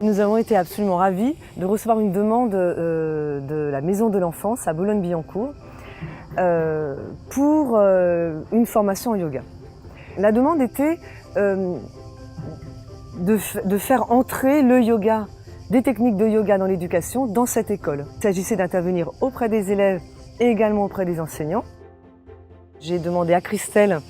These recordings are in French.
Nous avons été absolument ravis de recevoir une demande de la Maison de l'Enfance à Boulogne-Billancourt pour une formation en yoga. La demande était de faire entrer le yoga, des techniques de yoga dans l'éducation dans cette école. Il s'agissait d'intervenir auprès des élèves et également auprès des enseignants. J'ai demandé à Christelle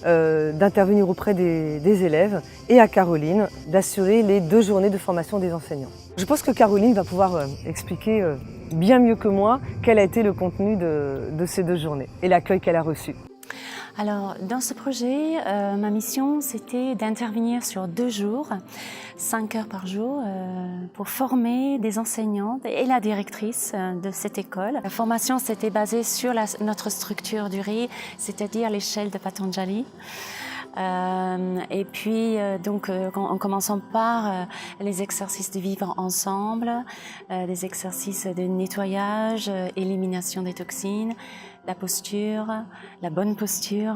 d'intervenir auprès des élèves et à Caroline d'assurer les 2 journées de formation des enseignants. Je pense que Caroline va pouvoir expliquer bien mieux que moi quel a été le contenu de ces 2 journées et l'accueil qu'elle a reçu. Alors, dans ce projet, ma mission, c'était d'intervenir sur 2 jours, 5 heures par jour, pour former des enseignantes et la directrice de cette école. La formation s'était basée sur notre structure du riz, c'est-à-dire l'échelle de Patanjali. Et puis, en commençant par les exercices de vivre ensemble, des exercices de nettoyage, élimination des toxines, la posture, la bonne posture,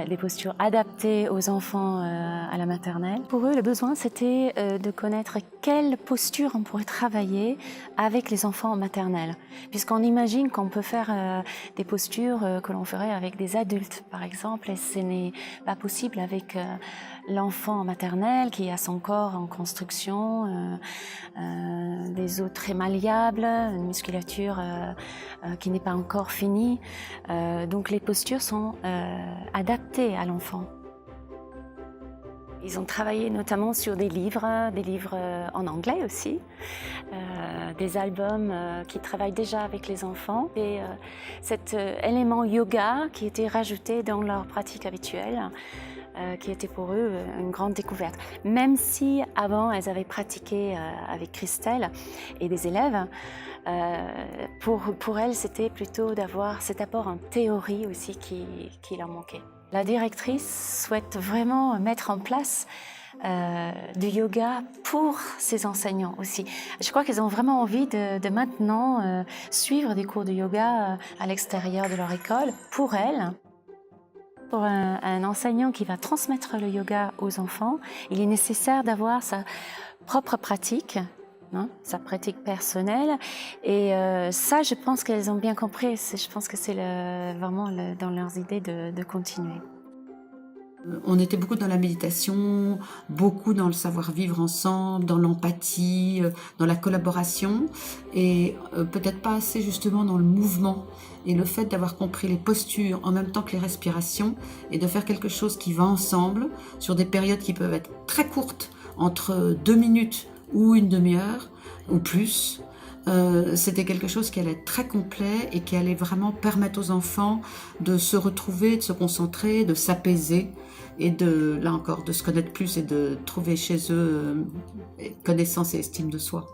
les postures adaptées aux enfants à la maternelle. Pour eux, le besoin, c'était de connaître quelle posture on pourrait travailler avec les enfants en maternelle. Puisqu'on imagine qu'on peut faire des postures que l'on ferait avec des adultes, par exemple, et ce n'est pas possible avec l'enfant en maternelle qui a son corps en construction, des os très malléables, une musculature qui n'est pas encore finie. Donc les postures sont adaptées à l'enfant. Ils ont travaillé notamment sur des livres en anglais aussi, des albums qui travaillent déjà avec les enfants. Et cet élément yoga qui était rajouté dans leur pratique habituelle, qui était pour eux une grande découverte. Même si avant elles avaient pratiqué avec Christelle et des élèves, pour elles c'était plutôt d'avoir cet apport en théorie aussi qui leur manquait. La directrice souhaite vraiment mettre en place du yoga pour ses enseignants aussi. Je crois qu'ils ont vraiment envie de maintenant suivre des cours de yoga à l'extérieur de leur école pour elles. Pour un enseignant qui va transmettre le yoga aux enfants, il est nécessaire d'avoir sa propre pratique, sa pratique personnelle. Et ça, je pense qu'elles ont bien compris. Je pense que c'est vraiment dans leurs idées de continuer. On était beaucoup dans la méditation, beaucoup dans le savoir-vivre ensemble, dans l'empathie, dans la collaboration et peut-être pas assez justement dans le mouvement. Et le fait d'avoir compris les postures en même temps que les respirations et de faire quelque chose qui va ensemble sur des périodes qui peuvent être très courtes, entre 2 minutes ou une demi-heure ou plus. C'était quelque chose qui allait être très complet et qui allait vraiment permettre aux enfants de se retrouver, de se concentrer, de s'apaiser et là encore, de se connaître plus et de trouver chez eux connaissance et estime de soi.